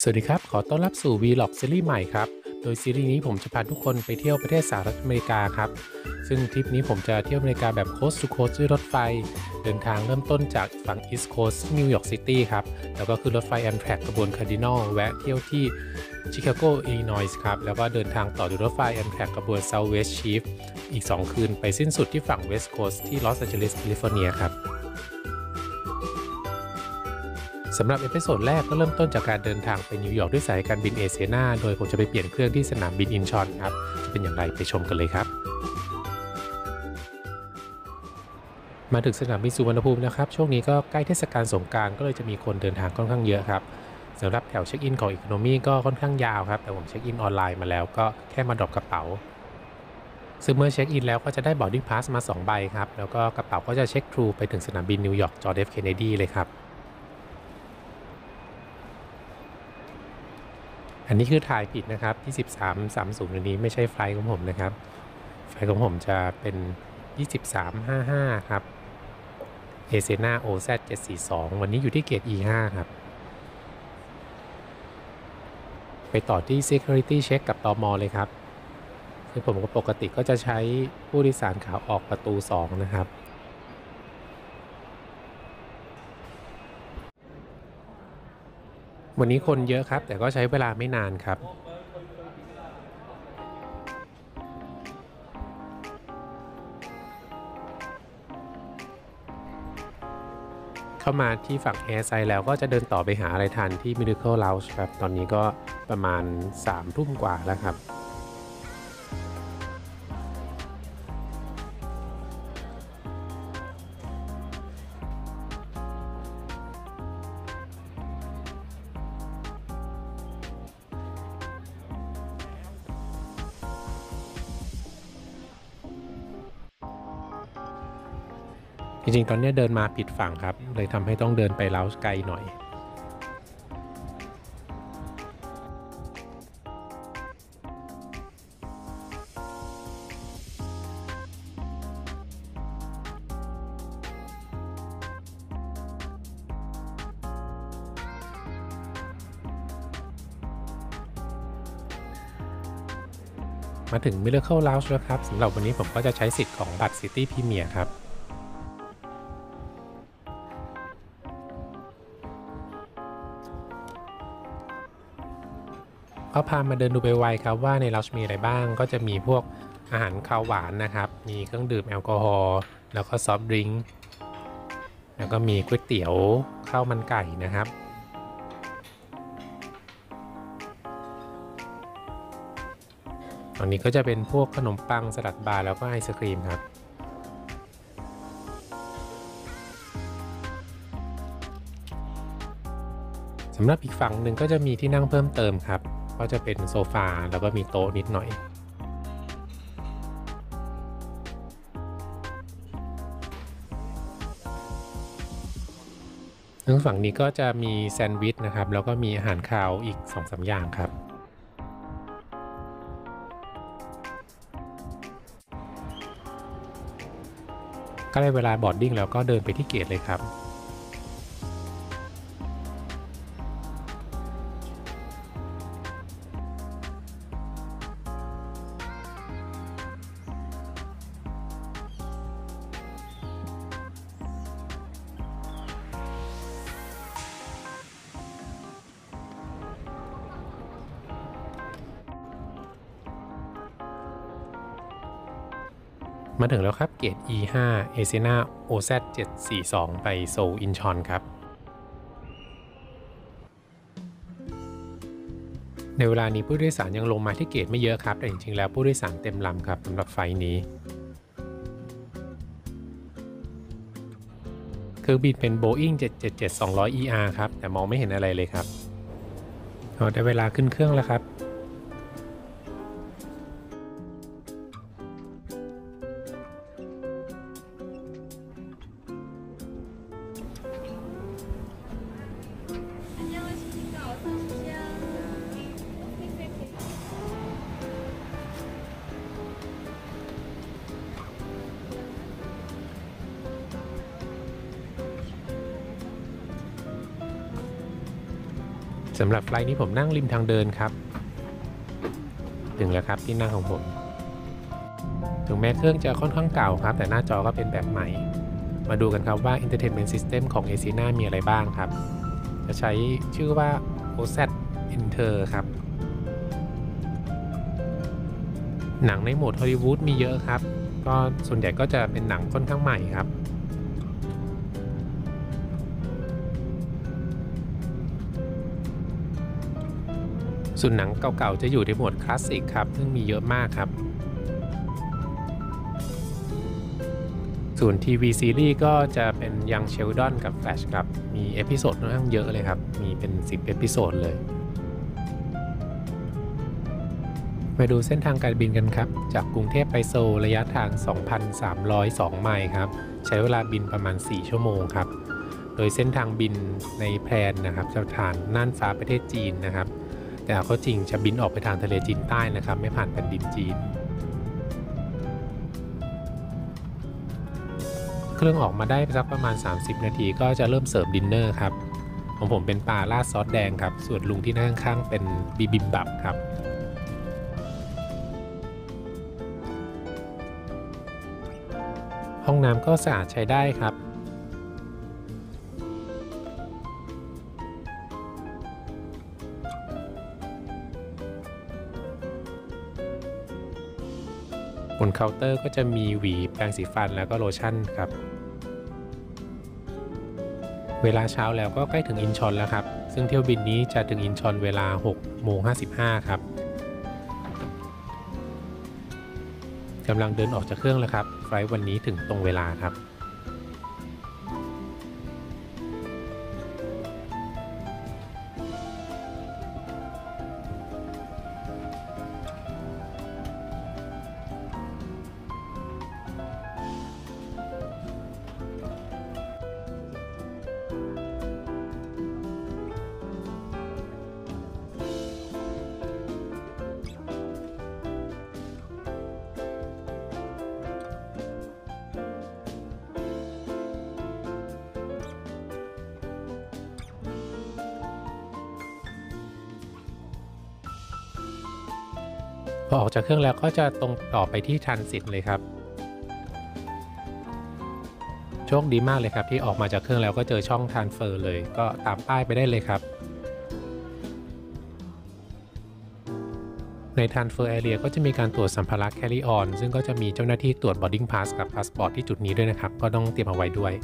สวัสดีครับขอต้อนรับสู่ Vlog ซีรีส์ใหม่ครับโดยซีรีส์นี้ผมจะพาทุกคนไปเที่ยวประเทศสหรัฐอเมริกาครับซึ่งทริปนี้ผมจะเที่ยวอเมริกาแบบ Coast to Coast ด้วยรถไฟเดินทางเริ่มต้นจากฝั่ง East Coast นิวยอร์กซิตี้ครับแล้วก็ขึ้นรถไฟ Amtrak ขบวน Cardinal แวะเที่ยวที่ชิคาโกอิลลินอยส์ครับแล้วก็เดินทางต่อด้วยรถไฟ Amtrak ขบวน Southwest Chief อีก2คืนไปสิ้นสุดที่ฝั่ง West Coast ที่ลอสแอนเจลิสแคลิฟอร์เนียครับสำหรับเอพิโซดแรกก็เริ่มต้นจากการเดินทางไปนิวยอร์กด้วยสายการบินเอเชียนาโดยผมจะไปเปลี่ยนเครื่องที่สนามบินอินชอนครับจะเป็นอย่างไรไปชมกันเลยครับมาถึงสนามบินสุวรรณภูมินะครับช่วงนี้ก็ใกล้เทศกาลสงกรานต์ก็เลยจะมีคนเดินทางค่อนข้างเยอะครับสำหรับแถวเช็คอินของอีโคโนมีก็ค่อนข้างยาวครับแต่ผมเช็คอินออนไลน์มาแล้วก็แค่มาดรอปกระเป๋าซึ่งเมื่อเช็คอินแล้วก็จะได้บอร์ดดิ้งพาสมา2ใบครับแล้วก็กระเป๋าก็จะเช็คทรูไปถึงสนามบินนิวยอร์กจอร์จ F Kennedy เลยครับอันนี้คือถ่ายผิดนะครับที่2330อันนี้ไม่ใช่ไฟล์ของผมนะครับไฟล์ของผมจะเป็น2355ครับเอเซนา OZ 742วันนี้อยู่ที่เกต E5 ครับไปต่อที่ Security Check กับตม.เลยครับซึ่งผมปกติก็จะใช้ผู้โดยสารขาออกประตู2นะครับวันนี้คนเยอะครับแต่ก็ใช้เวลาไม่นานครับเข้ามาที่ฝั่งแอร์ไซด์แล้วก็จะเดินต่อไปหาอะไรทานที่ Miracle Lounge ครับตอนนี้ก็ประมาณ3 ทุ่มกว่าแล้วครับจริงๆตอนนี้เดินมาผิดฝั่งครับเลยทำให้ต้องเดินไปเลาส์ไกลหน่อยมาถึง Miracle Lounge แล้วครับสำหรับวันนี้ผมก็จะใช้สิทธิ์ของบัตร City Premier ครับเขาพามาเดินดูไปไวครับว่าใน Lounge มีอะไรบ้างก็จะมีพวกอาหารคาวหวานนะครับมีเครื่องดื่มแอลกอฮอล์แล้วก็ซอฟต์ดริงก์แล้วก็มีก๋วยเตี๋ยวข้าวมันไก่นะครับอันนี้ก็จะเป็นพวกขนมปังสลัดบาร์แล้วก็ไอศครีมครับสำหรับอีกฝั่งหนึ่งก็จะมีที่นั่งเพิ่มเติมครับก็จะเป็นโซฟาแล้วก็มีโต๊ะนิดหน่อยทั้งฝั่งนี้ก็จะมีแซนด์วิชนะครับแล้วก็มีอาหารคาวอีก 2-3 อย่างครับก็ได้เวลาบอร์ดดิ้งแล้วก็เดินไปที่เกตเลยครับมาถึงแล้วครับเกต E5 เอเซนา OZ 742ไปโซลอินชอนครับในเวลานี้ผู้โดยสารยังลงมาที่เกตไม่เยอะครับแต่จริงๆแล้วผู้โดยสารเต็มลำครับสำหรับไฟล์นี้เครื่องบินเป็น Boeing 777-200 ER ครับแต่มองไม่เห็นอะไรเลยครับได้เวลาขึ้นเครื่องแล้วครับส ำหรับไฟล์นี้ผมนั่งริมทางเดินครับถึงแล้วครับที่นั่งของผมถึงแม้เครื่องจะค่อนข้างเก่าครับแต่หน้าจอก็เป็นแบบใหม่มาดูกันครับว่า Entertainment System ของ Asina มีอะไรบ้างครับจะใช้ชื่อว่า OZ Enter ครับหนังในโหมดฮอลลีวูดมีเยอะครับก็ส่วนใหญ่ก็จะเป็นหนังค่อนข้างใหม่ครับส่วนหนังเก่าๆจะอยู่ในโหมดคลาสสิกครับซึ่งมีเยอะมากครับส่วนทีวีซีรีส์ก็จะเป็นยังเชลดอนกับแฟลชครับมีเอพิโซดค่อนข้างเยอะเลยครับมีเป็น10เอพิโซดเลยมาดูเส้นทางการบินกันครับจากกรุงเทพไปโซลระยะทาง 2,302 ไมล์ครับใช้เวลาบินประมาณ4ชั่วโมงครับโดยเส้นทางบินในแพลนนะครับจะผ่านน่านฟ้าประเทศจีนนะครับแต่เอาเข้าจริงจะบินออกไปทางทะเลจีนใต้นะครับไม่ผ่านแผ่นดินจีนเครื่องออกมาได้สักประมาณ30นาทีก็จะเริ่มเสิร์ฟดินเนอร์ครับของผมเป็นปลาราดซอสแดงครับส่วนลุงที่นั่งข้างๆเป็นบิบิมบับครับห้องน้ำก็สะอาดใช้ได้ครับบนเคาน์เตอร์ก็จะมีหวีแปรงสีฟันแล้วก็โลชั่นครับเวลาเช้าแล้วก็ใกล้ถึงอินชอนแล้วครับซึ่งเที่ยวบินนี้จะถึงอินชอนเวลา 6:55 ครับกำลังเดินออกจากเครื่องแล้วครับไฟล์วันนี้ถึงตรงเวลาครับพอออกจากเครื่องแล้วก็จะตรงต่อไปที่ทรานสิตเลยครับโชคดีมากเลยครับที่ออกมาจากเครื่องแล้วก็เจอช่องทรานสเฟอร์เลยก็ตามป้ายไปได้เลยครับใน Transfer Area ก็จะมีการตรวจสัมภาระ Carry On ซึ่งก็จะมีเจ้าหน้าที่ตรวจ Boarding Pass กับ Passport ที่จุดนี้ด้วยนะครับก็ต้องเตรียมเอาไว้ด้วย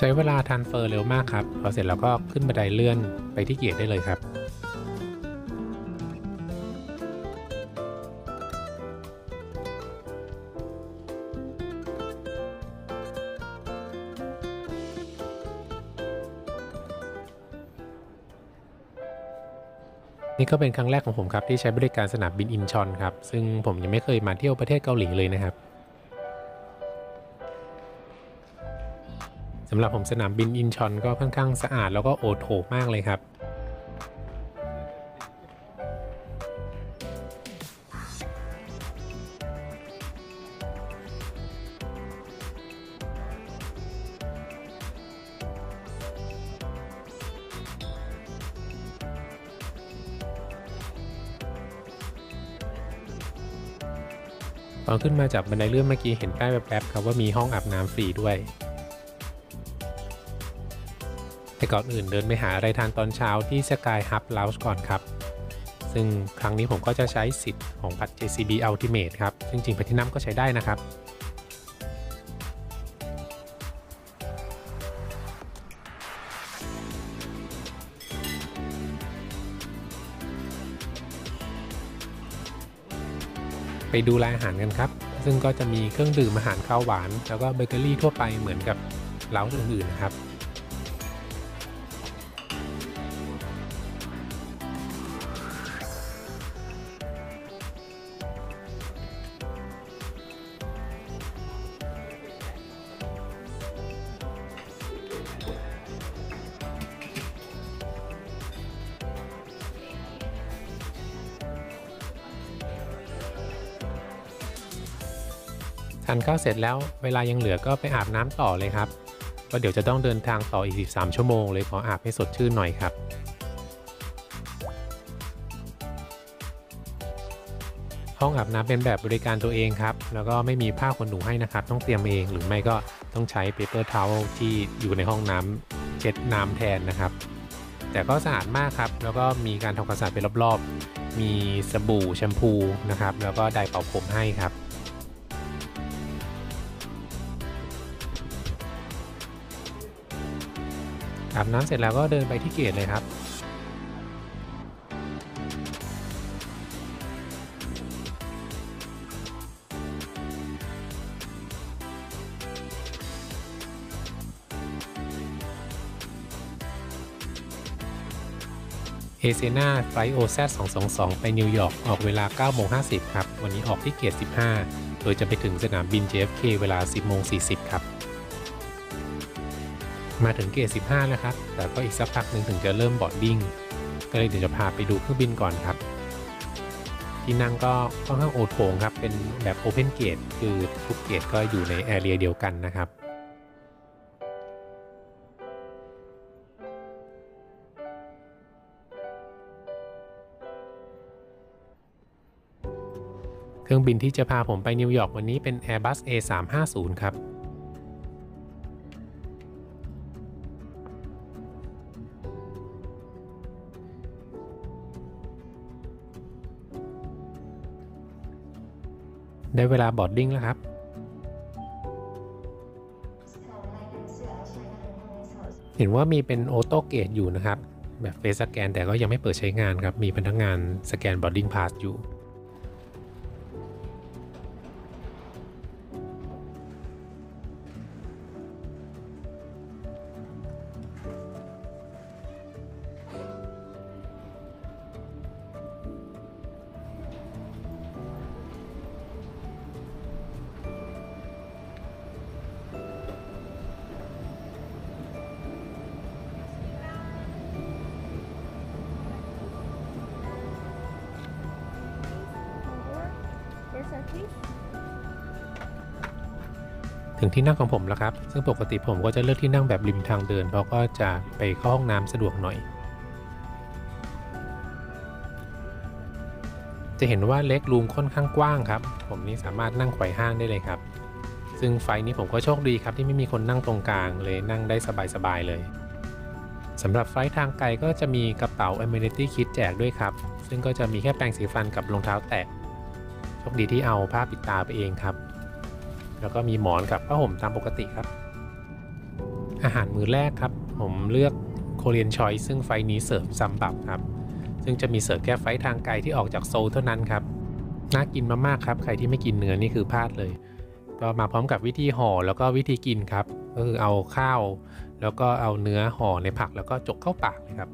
ใช้เวลาทรานสเฟอร์เร็วมากครับพอเสร็จแล้วก็ขึ้นบันไดเลื่อนไปที่เกียร์ได้เลยครับนี่ก็เป็นครั้งแรกของผมครับที่ใช้บริการสนามบินอินชอนครับซึ่งผมยังไม่เคยมาเที่ยวประเทศเกาหลีเลยนะครับสำหรับผมสนามบินอินชอนก็ค่อนข้างสะอาดแล้วก็โอโถมากเลยครับตอนขึ้นมาจากบันไดเลื่อนเมื่อกี้เห็นป้ายแป๊บๆครับว่ามีห้องอาบน้ำฟรีด้วยแต่ก่อนอื่นเดินไปหาอะไรทานตอนเช้าที่ Sky Hub Lounge ก่อนครับซึ่งครั้งนี้ผมก็จะใช้สิทธิ์ของบัตร JCB Ultimate ครับซึ่งจริงPlatinumก็ใช้ได้นะครับไปดูรายอาหารกันครับซึ่งก็จะมีเครื่องดื่มอาหารข้าวหวานแล้วก็เบเกอรี่ทั่วไปเหมือนกับร้านอื่นๆนะครับ ผ ทานข้าวเสร็จแล้วเวลายังเหลือก็ไปอาบน้ำต่อเลยครับก็เดี๋ยวจะต้องเดินทางต่ออีก13 ชั่วโมงเลยขออาบให้สดชื่นหน่อยครับห้องอาบน้ำเป็นแบบบริการตัวเองครับแล้วก็ไม่มีผ้าขนหนูให้นะครับต้องเตรียมเองหรือไม่ก็ต้องใช้เปเปอร์ทาวล์ที่อยู่ในห้องน้ำเช็ดน้ำแทนนะครับแต่ก็สะอาดมากครับแล้วก็มีการทำความสะอาดไปรอบๆมีสบู่แชมพูนะครับแล้วก็ไดร์เป่าผมให้ครับอาบน้ำเสร็จแล้วก็เดินไปที่เกตเลยครับเอเซนาไฟล์ OZ 222ไปนิวยอร์กออกเวลา 9:50 ครับวันนี้ออกที่เกต 15 โดยจะไปถึงสนามบิน JFK เวลา 10:40 ครับมาถึงเกต 15 แล้วครับแต่ก็อีกสักพักหนึ่งถึงจะเริ่มบอร์ดดิ้งก็เลยเดี๋ยวจะพาไปดูเครื่องบินก่อนครับที่นั่งก็ค่อนข้างโอโถงครับเป็นแบบโอเพนเกตคือทุกเกตก็อยู่ในแอเรียเดียวกันนะครับเครื่องบินที่จะพาผมไปนิวยอร์กวันนี้เป็น Airbus A350 ครับได้เวลาบอร์ดดิ้งแล้วครับเห็นว่ามีเป็นออโต้เกตอยู่นะครับแบบเฟซสแกนแต่ก็ยังไม่เปิดใช้งานครับมีพนักงานสแกนบอร์ดดิ้งพาสอยู่ถึงที่นั่งของผมแล้วครับซึ่งปกติผมก็จะเลือกที่นั่งแบบริมทางเดินเพราะก็จะไปเข้าห้องน้ำสะดวกหน่อยจะเห็นว่าเล็กรูมค่อนข้างกว้างครับผมนี่สามารถนั่งไขว่ห้างได้เลยครับซึ่งไฟนี้ผมก็โชคดีครับที่ไม่มีคนนั่งตรงกลางเลยนั่งได้สบายๆเลยสำหรับไฟทางไกลก็จะมีกระเป๋า Amenity Kit แจกด้วยครับซึ่งก็จะมีแค่แปรงสีฟันกับรองเท้าแตะโชคดีที่เอาผ้าปิดตาไปเองครับแล้วก็มีหมอนกับผ้าห่มตามปกติครับอาหารมื้อแรกครับผมเลือก Korean Choice ซึ่งไฟนี้เสิร์ฟซัมบับครับซึ่งจะมีเสิร์ฟแค่ไฟทางไกลที่ออกจากโซลเท่านั้นครับน่ากินมากๆครับใครที่ไม่กินเนื้อนี่คือพลาดเลยก็มาพร้อมกับวิธีห่อแล้วก็วิธีกินครับก็คือเอาข้าวแล้วก็เอาเนื้อห่อในผักแล้วก็จกเข้าปากเลยครับ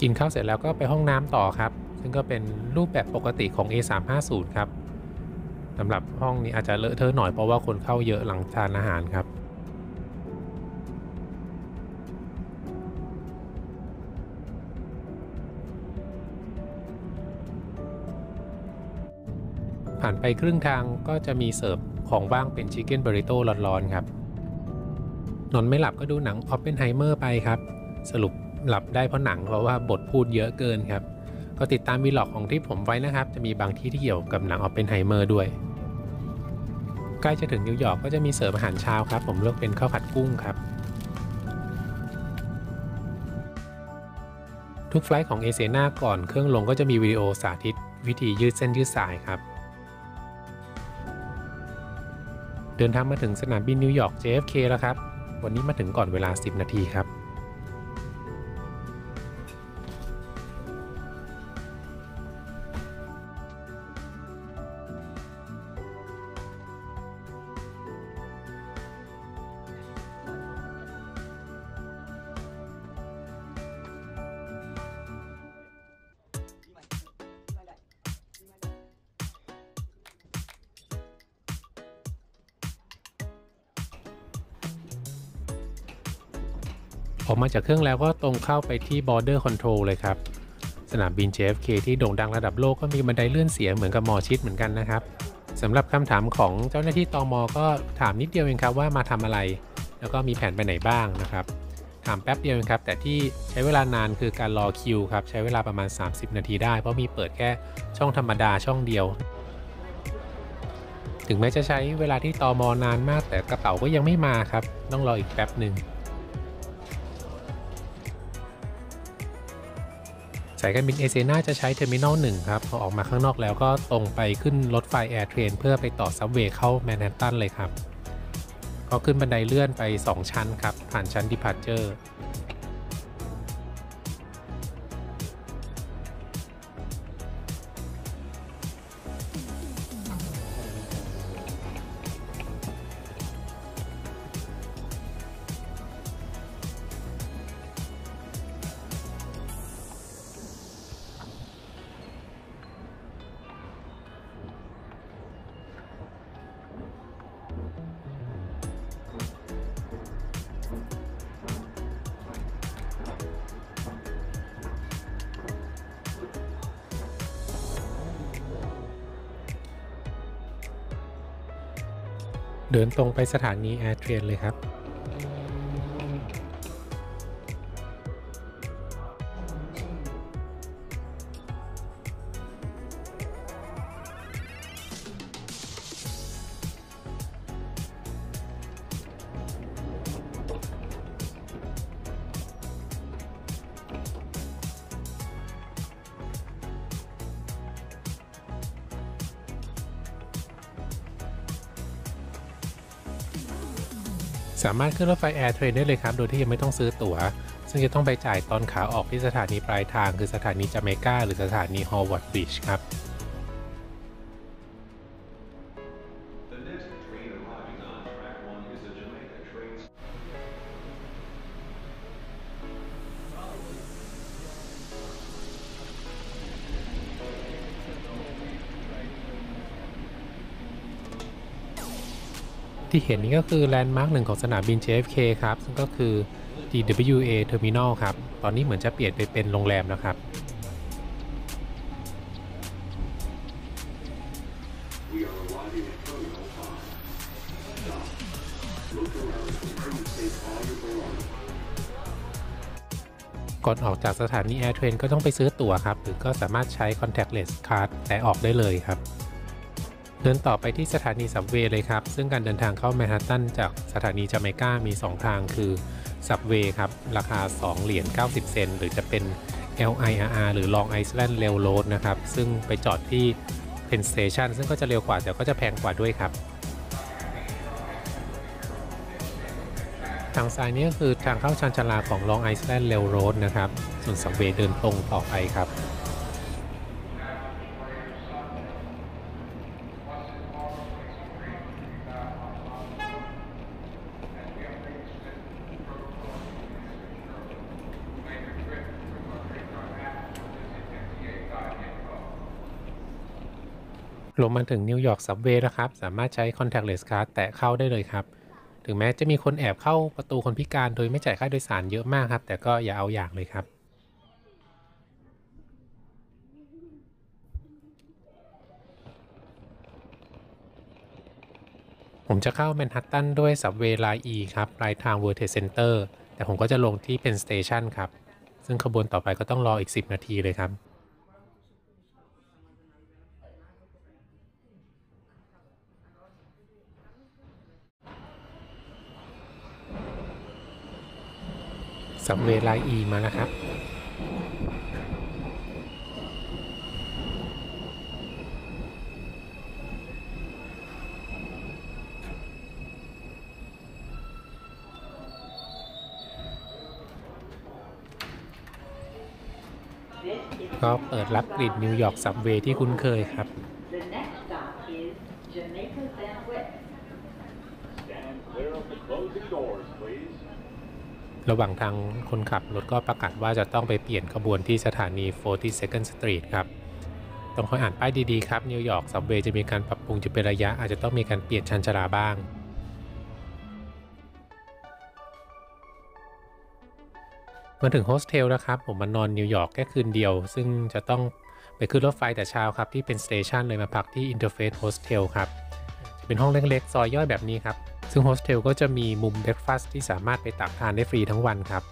กินข้าวเสร็จแล้วก็ไปห้องน้ำต่อครับซึ่งก็เป็นรูปแบบปกติของ A350 ครับสำหรับห้องนี้อาจจะเลอะเทอะหน่อยเพราะว่าคนเข้าเยอะหลังทานอาหารครับผ่านไปครึ่งทางก็จะมีเสิร์ฟของว่างเป็นชิคเก้นบริโต้ร้อนๆครับนอนไม่หลับก็ดูหนังออปเพนไฮเมอร์ไปครับสรุปหลับได้เพราะหนังเพราะว่าบทพูดเยอะเกินครับก็ติดตามวีล็อกของที่ผมไว้นะครับจะมีบางที่ที่เกี่ยวกับหนังออปเพนไฮเมอร์ด้วยใกล้จะถึงนิวยอร์กก็จะมีเสิร์ฟอาหารเช้าครับผมเลือกเป็นข้าวผัดกุ้งครับทุกไฟลท์ของเอเซนาก่อนเครื่องลงก็จะมีวิดีโอสาธิตวิธียืดเส้นยืดสายครับเดินทางมาถึงสนามบินนิวยอร์ก JFK แล้วครับวันนี้มาถึงก่อนเวลา10 นาทีครับออกมาจากเครื่องแล้วก็ตรงเข้าไปที่ Border Control เลยครับสนามบิน JFK ที่โด่งดังระดับโลกก็มีบันไดเลื่อนเสียเหมือนกับหมอชิดเหมือนกันนะครับส สำหรับคำถามของเจ้าหน้าที่ตม.ก็ถามนิดเดียวเองครับว่ามาทำอะไรแล้วก็มีแผนไปไหนบ้างนะครับถามแป๊บเดียวเองครับแต่ที่ใช้เวลานานคือการรอคิวครับใช้เวลาประมาณ30 นาทีได้เพราะมีเปิดแค่ช่องธรรมดาช่องเดียวถึงแม้จะใช้เวลาที่ตม.นานมากแต่กระเป๋าก็ยังไม่มาครับต้องรออีกแป๊บหนึ่งสายการบินเอเซนาจะใช้เทอร์มินอล1ครับพอออกมาข้างนอกแล้วก็ตรงไปขึ้นรถไฟแอร์เทรนเพื่อไปต่อซับเวย์เข้าแมนฮัตตันเลยครับก็ขึ้นบันไดเลื่อนไป2ชั้นครับผ่านชั้น Departure เดินตรงไปสถานีแอร์เทรนเลยครับสามารถขึ้นรถไฟแอร์เทรนได้เลยครับโดยที่ยังไม่ต้องซื้อตั๋วซึ่งจะต้องไปจ่ายตอนขาออกที่สถานีปลายทางคือสถานีจาเมกาหรือสถานีฮอลวอร์ดบีชครับที่เห็นนี้ก็คือแลนด์มาร์คหนึ่งของสนามบิน JFK ครับซึ่งก็คือ TWA Terminal ครับตอนนี้เหมือนจะเปลี่ยนไปเป็นโรงแรมแล้วครับก่อนออกจากสถานีแอร์เทรนก็ต้องไปซื้อตั๋วครับหรือก็สามารถใช้ contactless card แต่ออกได้เลยครับเดินต่อไปที่สถานีซับเวย์เลยครับซึ่งการเดินทางเข้าแมนฮัตตันจากสถานีจาเมกามี2ทางคือซับเวย์ครับราคา$2.90หรือจะเป็น LIRR หรือ Long Island Railroad นะครับซึ่งไปจอดที่ Penn Station ซึ่งก็จะเร็วกว่าแต่ก็จะแพงกว่าด้วยครับทางซ้ายนี้ก็คือทางเข้าชานชาลาของ Long Island Railroad นะครับส่วนซับเวย์เดินตรงต่อไปครับลงมาถึงนิวยอร์กซับเวย์แล้วครับสามารถใช้ contactless card แตะเข้าได้เลยครับถึงแม้จะมีคนแอบเข้าประตูคนพิการโดยไม่จ่ายค่าโดยสารเยอะมากครับแต่ก็อย่าเอาอย่างเลยครับผมจะเข้าแมนฮัตตันด้วยซับเวย์ไลน์ E ครับปลายทางเวิร์เทเซ็นเตอร์แต่ผมก็จะลงที่เป็นสเตชันครับซึ่งขบวนต่อไปก็ต้องรออีก10 นาทีเลยครับซับเวย์ไลน์ E มาแล้วครับก็เปิดรับกลิ่นนิวยอร์กซับเวย์ที่คุ้นเคยครับระหว่างทางคนขับรถก็ประกาศว่าจะต้องไปเปลี่ยนขบวนที่สถานี 42nd Street ครับต้องคอยอ่านป้ายดีๆครับนิวยอร์กซับเวย์จะมีการปรับปรุงจะเป็นระยะอาจจะต้องมีการเปลี่ยนชานชาลาบ้างมาถึงโฮสเทลแล้วครับผมมานอนนิวยอร์กแค่คืนเดียวซึ่งจะต้อง ไปขึ้นรถไฟแต่เช้าครับที่เป็นสเตชันเลยมาพักที่ Interface Hostel ครับจะเป็นห้องเล็กๆซอยย่อยแบบนี้ครับซึ่งโฮสเทลก็จะมีมุมเบรคฟาสต์ที่สามารถไปตักทานได้ฟรีทั้งวันครับ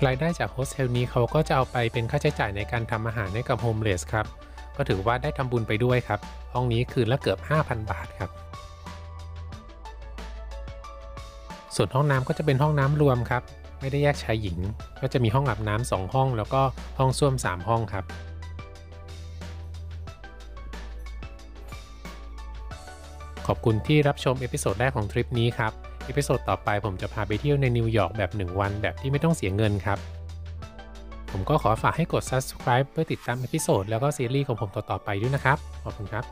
รายได้จากโฮสเทลนี้เขาก็จะเอาไปเป็นค่าใช้จ่ายในการทำอาหารให้กับโฮมเลสครับก็ถือว่าได้ทำบุญไปด้วยครับห้องนี้คืนละเกือบ 5,000 บาทครับส่วนห้องน้ำก็จะเป็นห้องน้ำรวมครับไม่ได้แยกชายหญิงก็จะมีห้องอาบน้ำ2ห้องแล้วก็ห้องส้วม3ห้องครับขอบคุณที่รับชมเอพิโซดแรกของทริปนี้ครับเอพิโซดต่อไปผมจะพาไปเที่ยวในนิวยอร์กแบบ1วันแบบที่ไม่ต้องเสียเงินครับผมก็ขอฝากให้กด subscribe เพื่อติดตามเอพิโซดแล้วก็ซีรีส์ของผมต่อๆไปด้วยนะครับขอบคุณครับ